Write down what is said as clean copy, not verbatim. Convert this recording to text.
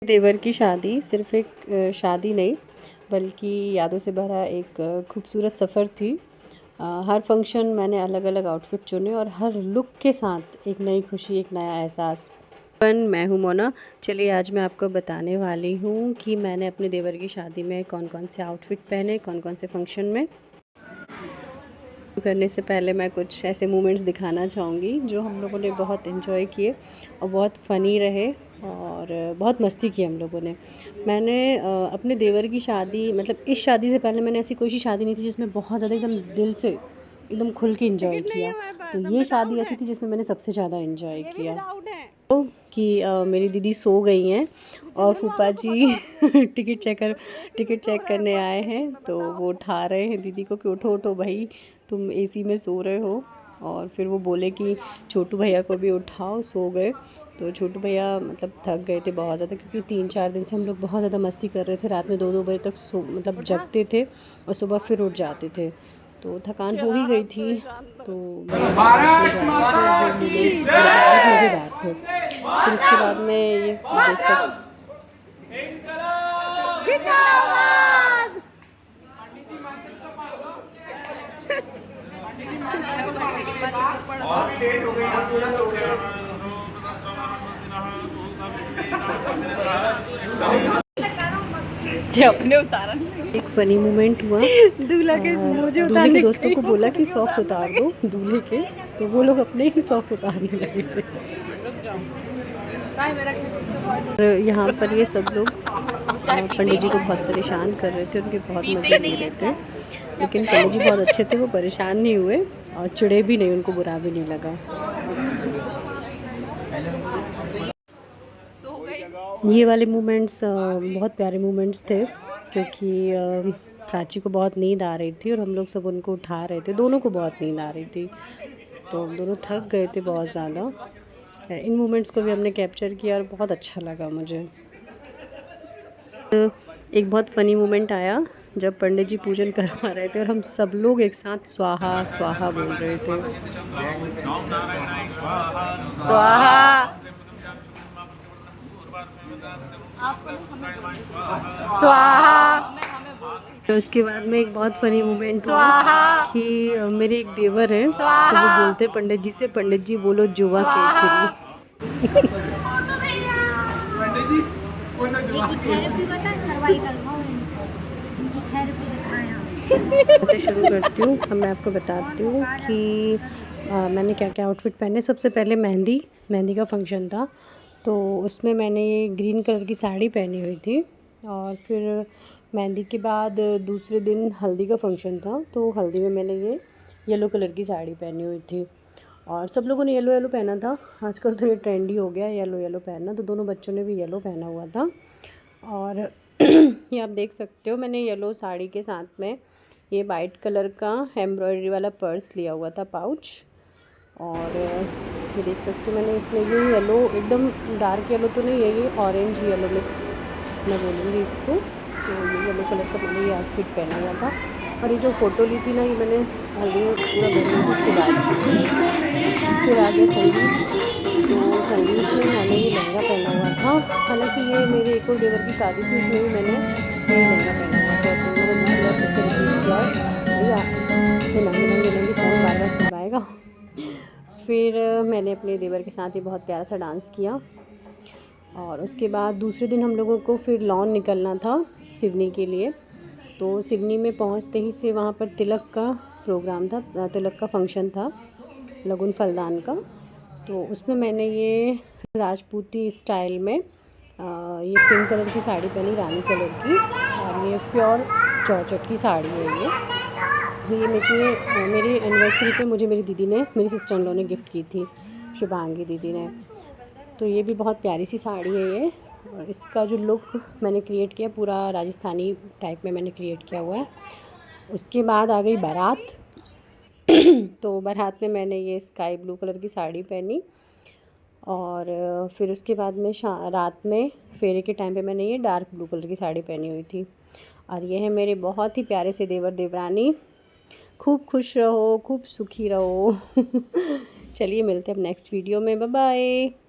देवर की शादी सिर्फ एक शादी नहीं बल्कि यादों से भरा एक खूबसूरत सफ़र थी। हर फंक्शन मैंने अलग अलग आउटफिट चुने और हर लुक के साथ एक नई खुशी, एक नया एहसास। मैं हूँ मोना। चलिए आज मैं आपको बताने वाली हूँ कि मैंने अपने देवर की शादी में कौन कौन से आउटफिट पहने, कौन कौन से फंक्शन में। करने से पहले मैं कुछ ऐसे मोमेंट्स दिखाना चाहूँगी जो हम लोगों ने बहुत एंजॉय किए और बहुत फ़नी रहे और बहुत मस्ती की हम लोगों ने। मैंने अपने देवर की शादी, मतलब इस शादी से पहले मैंने ऐसी कोई सी शादी नहीं थी जिसमें बहुत ज़्यादा एकदम दिल से एकदम खुल के एंजॉय किया। तो ये शादी ऐसी थी जिसमें मैंने सबसे ज़्यादा एंजॉय किया। तो कि मेरी दीदी सो गई हैं और फूफा जी टिकट चेक करने आए हैं, तो वो उठा रहे हैं दीदी को कि उठो उठो भाई, तुम एसी में सो रहे हो। और फिर वो बोले कि छोटू भैया को भी उठाओ, सो गए। तो छोटू भैया मतलब थक गए थे बहुत ज़्यादा, क्योंकि 3-4 दिन से हम लोग बहुत ज़्यादा मस्ती कर रहे थे। रात में 2-2 बजे तक मतलब जगते थे और सुबह फिर उठ जाते थे, तो थकान हो ही गई थी। तो मज़ेदार थे। फिर उसके बाद में ये देख सकते अपने उतारा। एक फ़नी मोमेंट हुआ, दूल्हे के दोस्तों को बोला कि सॉक्स उतार दो दूल्हे के, तो वो लोग अपने ही सॉक्स उतारने लगे थे। और यहाँ पर ये सब लोग पंडित जी को बहुत परेशान कर रहे थे, उनके बहुत मज़े ले रहे थे। लेकिन पंडित जी बहुत अच्छे थे, वो परेशान नहीं हुए और चिढ़े भी नहीं, उनको बुरा भी नहीं लगा। ये वाले मोमेंट्स बहुत प्यारे मोमेंट्स थे, क्योंकि प्राची को बहुत नींद आ रही थी और हम लोग सब उनको उठा रहे थे। दोनों को बहुत नींद आ रही थी, तो दोनों थक गए थे बहुत ज़्यादा। इन मोमेंट्स को भी हमने कैप्चर किया और बहुत अच्छा लगा मुझे। एक बहुत फ़नी मोमेंट आया जब पंडित जी पूजन करवा रहे थे और हम सब लोग एक साथ स्वाहा स्वाहा बोल रहे थे। स्वाहा स्वाहा। तो उसके बाद में एक बहुत फ़नी मोमेंट हुआ कि मेरे एक देवर हैं, तो वो बोलते पंडित जी से, पंडित जी बोलो जुआ केसरी। ऐसे शुरू करती हूँ। अब मैं आपको बताती हूँ कि मैंने क्या क्या आउटफिट पहने। सबसे पहले मेहंदी का फंक्शन था, तो उसमें मैंने ये ग्रीन कलर की साड़ी पहनी हुई थी। और फिर मेहंदी के बाद दूसरे दिन हल्दी का फंक्शन था, तो हल्दी में मैंने ये येलो कलर की साड़ी पहनी हुई थी और सब लोगों ने येलो येलो पहना था। आजकल तो ये ट्रेंडी हो गया येलो येलो पहनना, तो दोनों बच्चों ने भी येलो पहना हुआ था। और ये आप देख सकते हो, मैंने येलो साड़ी के साथ में ये वाइट कलर का एम्ब्रॉयडरी वाला पर्स लिया हुआ था, पाउच। और ये देख सकते हो मैंने इसमें ये येलो, एकदम डार्क येलो तो नहीं है, ये ऑरेंज येलो मिक्स मैं बोलूँगी इसको। तो ये येलो कलर का मैंने ये आउटफिट पहना हुआ था। और ये जो फ़ोटो ली थी ना, ये मैंने हल्दी में पूरा बनने उसके बाद फिर आगे संगीत। तो संगीत में मैंने ये लहंगा पहना हुआ था। हालांकि ये मेरे एक और देवर की शादी थी, उसमें भी मैंने यही लहंगा पहना हुआ था। तो मैंने दूसरी बार फिर से रिपीट किया है, भैया ये महंगे महंगे लहंगे कौन बार बार सिलवाएगा। फिर मैंने अपने देवर के साथ ये बहुत प्यारा सा डांस किया। और उसके बाद दूसरे दिन हम लोगों को फिर लॉन निकलना था सिवनी के लिए। तो सिवनी में पहुंचते ही से वहाँ पर तिलक का प्रोग्राम था, तिलक का फंक्शन था, लगुन फलदान का। तो उसमें मैंने ये राजपूती स्टाइल में ये पिंक कलर की साड़ी पहनी, रानी कलर की, और ये प्योर जॉर्जेट की साड़ी है ये मुझे मेरी एनिवर्सरी पे मुझे मेरी दीदी ने, मेरी सिस्टर इन लॉ ने गिफ्ट की थी, शुभांगी दीदी ने। तो ये भी बहुत प्यारी सी साड़ी है ये। और इसका जो लुक मैंने क्रिएट किया पूरा राजस्थानी टाइप में मैंने क्रिएट किया हुआ है। उसके बाद आ गई बारात। तो बारात में मैंने ये स्काई ब्लू कलर की साड़ी पहनी। और फिर उसके बाद में रात में फेरे के टाइम पे मैंने ये डार्क ब्लू कलर की साड़ी पहनी हुई थी। और ये है मेरे बहुत ही प्यारे से देवर देवरानी। खूब खुश रहो, खूब सुखी रहो। चलिए मिलते हैं अब नेक्स्ट वीडियो में। Bye bye.